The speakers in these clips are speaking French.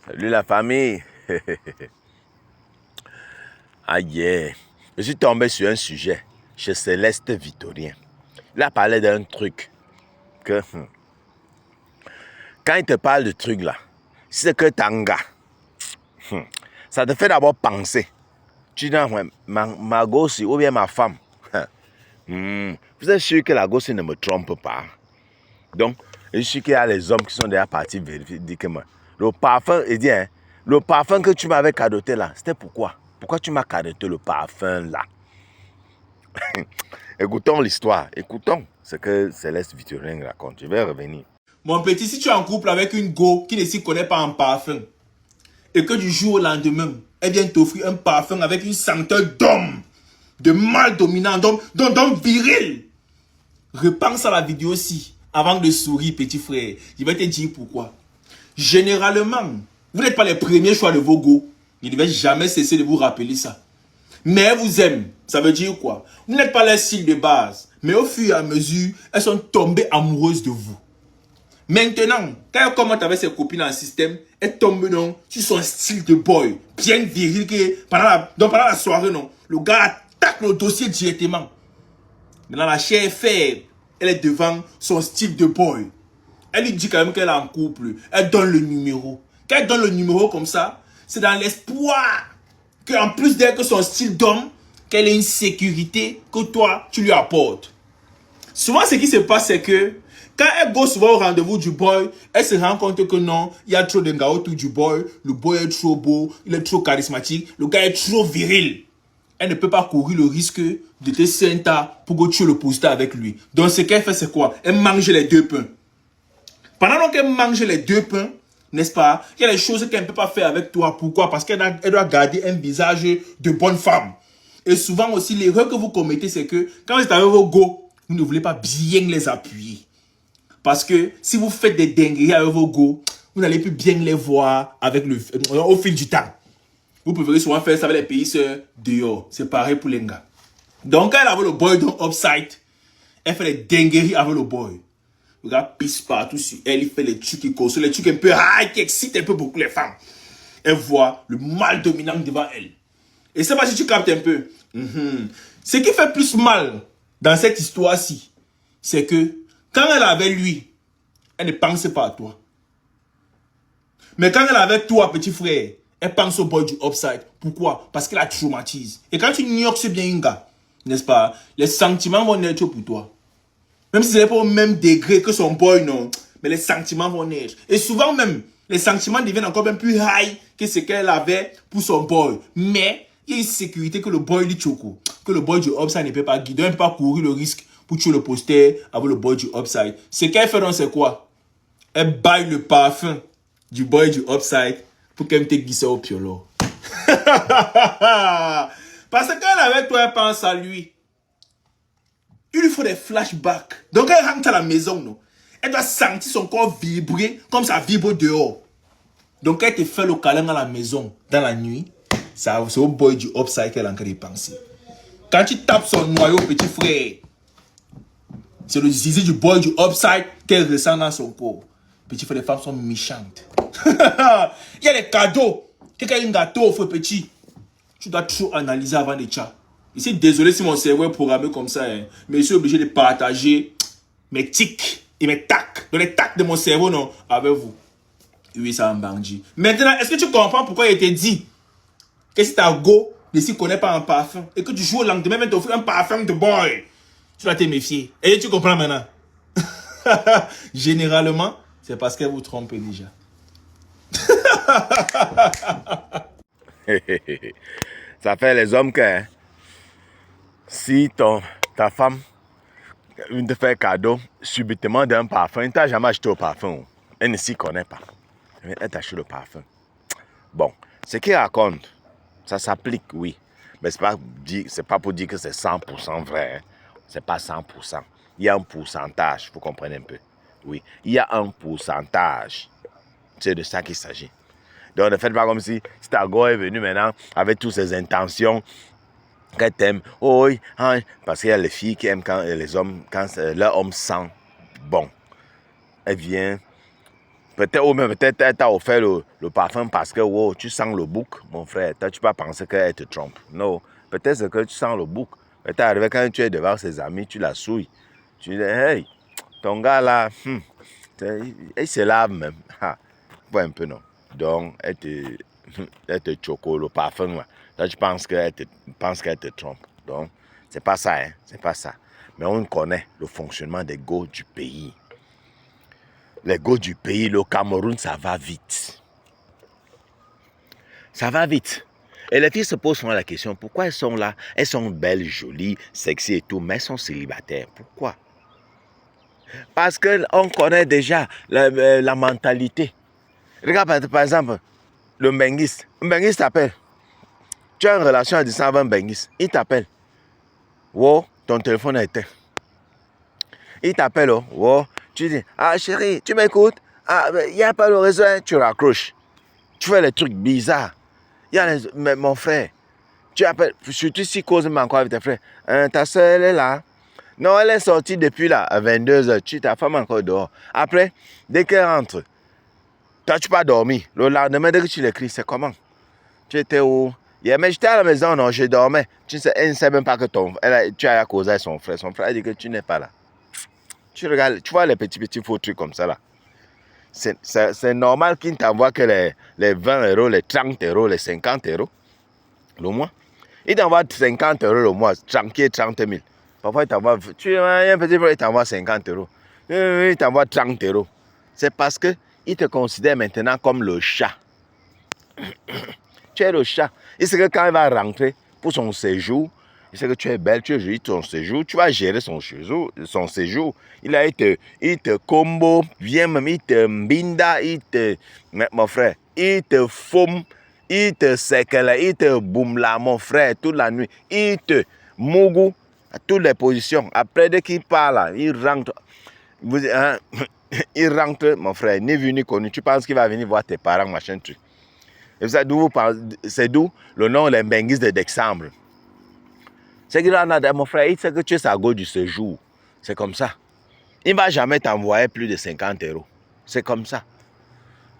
Salut la famille. Aïe, je suis tombé sur un sujet chez Céleste Victorien. Il a parlé d'un truc que quand il te parle de truc là, si c'est que tanga, ça te fait d'abord penser. Tu dis, ma gosse ou bien ma femme. Vous êtes sûr que la gosse ne me trompe pas? Donc, je suis sûr qu'il y a les hommes qui sont déjà partis vérifier, dire que le parfum, il dit, hein, le parfum que tu m'avais cadoté là, c'était pourquoi? Pourquoi tu m'as cadoté le parfum là? Écoutons l'histoire, écoutons ce que Céleste Victorien raconte. Je vais revenir. Mon petit, si tu es en couple avec une go qui ne s'y connaît pas en parfum, et que du jour au lendemain, elle vient t'offrir un parfum avec une senteur d'homme, de mâle dominant, d'homme viril, repense à la vidéo-ci avant de sourire, petit frère. Je vais te dire pourquoi. Généralement, vous n'êtes pas les premiers choix de vos go. Je ne vais jamais cesser de vous rappeler ça. Mais elles vous aiment. Ça veut dire quoi? Vous n'êtes pas leur style de base. Mais au fur et à mesure, elles sont tombées amoureuses de vous. Maintenant, quand elle commente avec ses copines en système, elle tombe non, sur son style de boy. Bien viril que pendant la soirée, non, le gars attaque le dossier directement. Maintenant, la chair est faible. Elle est devant son style de boy. Elle lui dit quand même qu'elle est en couple. Elle donne le numéro. Quand elle donne le numéro comme ça, c'est dans l'espoir qu'en plus d'elle que son style d'homme, qu'elle ait une sécurité que toi, tu lui apportes. Souvent, ce qui se passe, c'est que quand elle go souvent au rendez-vous du boy, elle se rend compte que non, il y a trop de gars autour du boy. Le boy est trop beau, il est trop charismatique, le gars est trop viril. Elle ne peut pas courir le risque de te senta pour que tu le postes avec lui. Donc, ce qu'elle fait, c'est quoi? Elle mange les deux pains. Pendant qu'elle mange les deux pains, n'est-ce pas? Il y a des choses qu'elle ne peut pas faire avec toi. Pourquoi? Parce qu'elle doit garder un visage de bonne femme. Et souvent aussi, l'erreur que vous commettez, c'est que quand vous êtes avec vos go, vous ne voulez pas bien les appuyer. Parce que si vous faites des dingueries avec vos go, vous n'allez plus bien les voir avec au fil du temps. Vous préférez souvent faire ça avec les pays dehors. C'est pareil pour les gars. Donc, quand elle avait le boy dans Upside, elle fait des dingueries avec le boy. Le gars pisse partout sur elle, il fait les trucs qui causent, les trucs un peu high, qui excitent un peu beaucoup les femmes. Elle voit le mal dominant devant elle. Et c'est pas si tu captes un peu. Ce qui fait plus mal dans cette histoire-ci, c'est que quand elle est avec lui, elle ne pense pas à toi. Mais quand elle est avec toi, petit frère, elle pense au boy du Upside. Pourquoi? Parce qu'elle la traumatise. Et quand tu ignores bien un gars, n'est-ce pas, les sentiments vont naître pour toi. Même si ce n'est pas au même degré que son boy, non. Mais les sentiments vont naître. Et souvent même, les sentiments deviennent encore même plus high que ce qu'elle avait pour son boy. Mais il y a une sécurité que le boy lui choco. Que le boy du Upside ne peut pas guider, ne peut pas courir le risque pour tuer le poster avec le boy du Upside. Ce qu'elle fait, donc, c'est quoi? Elle baille le parfum du boy du Upside pour qu'elle te glisse au piolo. Parce qu'elle avec toi, elle pense à lui. Il lui faut des flashbacks. Donc elle rentre à la maison, non? Elle doit sentir son corps vibrer comme ça vibre dehors. Donc elle te fait le câlin à la maison dans la nuit. C'est au boy du Upside qu'elle est en train de penser. Quand tu tapes son noyau, petit frère, c'est le zizi du boy du Upside qu'elle ressent dans son corps. Petit frère, les femmes sont méchantes. Il y a des cadeaux. Quelqu'un a un gâteau offre petit. Tu dois trop analyser avant de tchas. Je suis désolé si mon cerveau est programmé comme ça, hein, mais je suis obligé de partager mes tics et mes tacs, les tacs de mon cerveau, non, avec vous. Oui, ça en bandit. Maintenant, est-ce que tu comprends pourquoi il te dit que si ta go ne s'y connaît pas en parfum et que tu joues au lendemain, même t'offrir un parfum de boy, tu dois te méfier. Et tu comprends maintenant? Généralement, c'est parce qu'elle vous trompe déjà. Ça fait les hommes que si ta femme te fait cadeau subitement d'un parfum, elle t'a jamais acheté au parfum. Elle ne s'y connaît pas. Elle t'a acheté le parfum. Bon, ce qu'il raconte, ça s'applique, oui. Mais ce n'est pas pour dire que c'est 100% vrai. Hein. Ce n'est pas 100%. Il y a un pourcentage, vous comprenez un peu. Oui, il y a un pourcentage. C'est de ça qu'il s'agit. Donc ne faites pas comme si ta go est venue maintenant avec toutes ses intentions qu'elle t'aime. Oh oui, hein, parce qu'il y a les filles qui aiment quand les hommes, quand leur homme sent bon. Elle vient Peut-être, ou même peut-être elle t'a offert le parfum parce que wow, tu sens le bouc, mon frère. Toi, tu peux pas penser qu'elle te trompe. Non. Peut-être c'est que tu sens le bouc. Peut-être arrivé quand tu es devant ses amis, tu la souilles. Tu dis, hey, ton gars là, il se lave même. Ah, pas un peu non. Donc, elle te choco le parfum là. Toi, tu penses qu'elle te trompe. Donc, c'est pas ça, hein. C'est pas ça. Mais on connaît le fonctionnement des go du pays. Les go du pays, le Cameroun, ça va vite. Ça va vite. Et les filles se posent souvent la question, pourquoi elles sont là? Elles sont belles, jolies, sexy et tout, mais elles sont célibataires. Pourquoi? Parce qu'on connaît déjà la mentalité. Regarde par exemple, le Mbenguiste. Le Mbenguiste t'appelle. Tu as une relation à distance avec un Mbenguiste. Il t'appelle. Wow, ton téléphone est éteint. Il t'appelle, oh, wow. Tu dis, ah chérie, tu m'écoutes? Ah, il n'y a pas le réseau, hein? Tu raccroches. Tu fais les trucs bizarres. Mais mon frère, tu appelles, surtout si cause encore avec tes frères. Ta soeur, elle est là. Non, elle est sortie depuis là, à 22h. Ta femme encore dehors. Après, dès qu'elle rentre, toi, tu n'as pas dormi. Le lendemain, dès que tu l'écris, c'est comment? Tu étais où? Yeah, mais j'étais à la maison, non, je dormais. Elle ne sait même pas que tu as causé avec son frère. Son frère dit que tu n'es pas là. Tu regardes, tu vois les petits faux trucs comme ça là. C'est normal qu'il ne t'envoie que les 20 euros, les 30 euros, les 50 euros le mois. Il t'envoie 50 euros le mois, tranquille 30 000. Parfois, il t'envoie, tu as un petit peu, il t'envoie 50 euros. Il t'envoie 30 euros. C'est parce qu'il te considère maintenant comme le chat. Tu es le chat. Il sait que quand il va rentrer pour son séjour, il sait que tu es belle, tu es jolie, ton séjour, tu vas gérer son séjour. Il te combo, bien même, il te mbinda, mon frère, il te faume, il te séquelle, il te boum là, mon frère, toute la nuit. Il te mougou à toutes les positions. Après, dès qu'il parle, il rentre. Il rentre, mon frère, ni vu ni connu. Tu penses qu'il va venir voir tes parents, machin, truc. Et c'est d'où le nom les Mbenguistes de décembre. C'est que mon frère, il sait que tu es sa go du séjour. C'est comme ça. Il ne va jamais t'envoyer plus de 50 euros. C'est comme ça.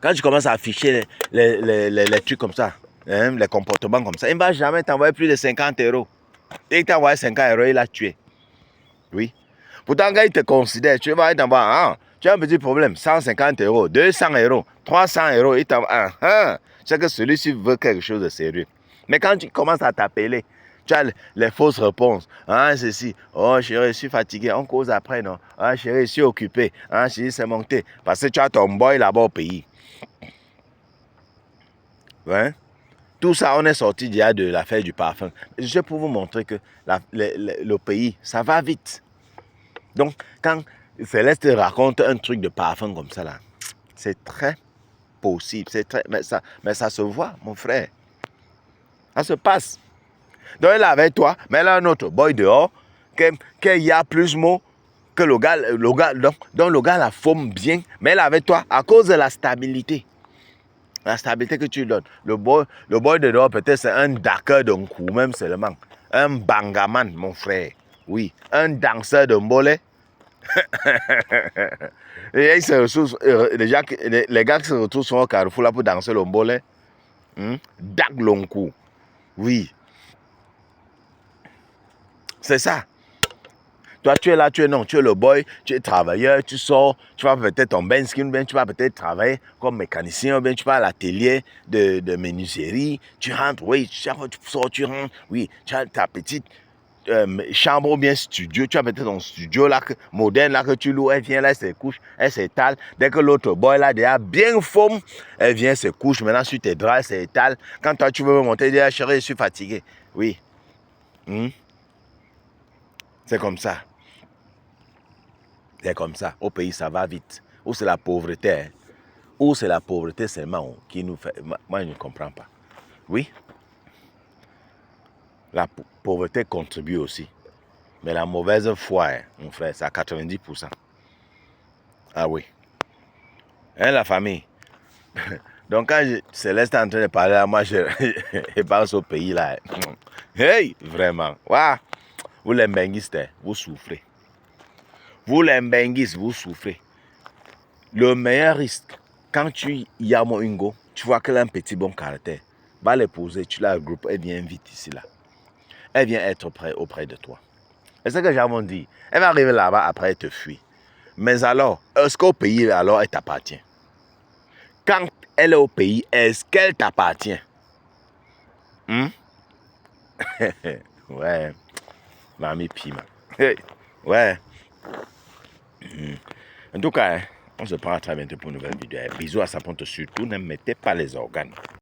Quand tu commences à afficher les trucs comme ça, hein, les comportements comme ça, il ne va jamais t'envoyer plus de 50 euros. Dès qu'il t'a envoyé 50 euros, il a tué. Oui. Pourtant, quand il te considère, tu vas t'envoyer, tu as un petit problème, 150 euros, 200 euros, 300 euros, il t'envoie, c'est que celui-ci veut quelque chose de sérieux. Mais quand tu commences à t'appeler, tu as les fausses réponses. Ceci. Oh, chérie, je suis fatigué. On cause après, non? Chérie, je suis occupé. Chérie, c'est monté. Parce que tu as ton boy là-bas au pays. Ouais? Tout ça, on est sorti déjà de l'affaire du parfum. Je vais pour vous montrer que le pays, ça va vite. Donc, quand Céleste raconte un truc de parfum comme ça, là, c'est très possible. Mais ça se voit, mon frère. Ça se passe. Donc, elle est avec toi, mais elle a un autre boy dehors, qu'il y a plus mot que le gars, donc le gars la forme bien, mais elle est avec toi à cause de la stabilité. La stabilité que tu lui donnes. Le boy de dehors, peut-être c'est un daqueur d'un coup, même seulement. Un bangaman, mon frère. Oui, un danseur de mbolé. Et ils se retrouvent, les gars qui se retrouvent sur le carrefour là pour danser le mbolé. Dak lonkou. Oui. C'est ça. Toi, tu es là, tu es le boy, tu es travailleur, tu sors, tu vas peut-être ton ben skin, tu vas peut-être travailler comme mécanicien, bien tu vas à l'atelier de menuiserie, tu rentres, oui, tu sors, tu rentres, oui, tu as ta petite chambre ou bien studio, tu as peut-être ton studio là, moderne là que tu loues, elle vient là, elle se couche, elle s'étale, dès que l'autre boy là, déjà bien forme, elle vient se couche, maintenant sur tes draps, elle s'étale, quand toi tu veux me monter, dis, chérie, je suis fatigué, oui. C'est comme ça. C'est comme ça. Au pays, ça va vite. Ou c'est la pauvreté. Hein? Ou c'est la pauvreté seulement qui nous fait... Moi, je ne comprends pas. Oui. La pauvreté contribue aussi. Mais la mauvaise foi, hein, mon frère, c'est à 90%. Ah oui. Hein, la famille. Donc, quand Céleste est en train de parler, là, moi, je pense au pays, là. Hey, vraiment. Wow. Vous, les Mbenguistes, vous souffrez. Vous, les Mbenguistes, vous souffrez. Le meilleur risque, Quand tu y as une go, tu vois qu'elle a un petit bon caractère. Va l'épouser, tu la regroupes, elle vient vite ici là. Elle vient être auprès de toi. C'est ce que j'ai dit. Elle va arriver là-bas, après elle te fuit. Mais alors, est-ce qu'au pays, alors, elle t'appartient? Quand elle est au pays, est-ce qu'elle t'appartient? Ouais. Mamie Pima. Ouais. En tout cas, on se prend à très bientôt pour une nouvelle vidéo. Bisous à sa ponte, surtout ne mettez pas les organes.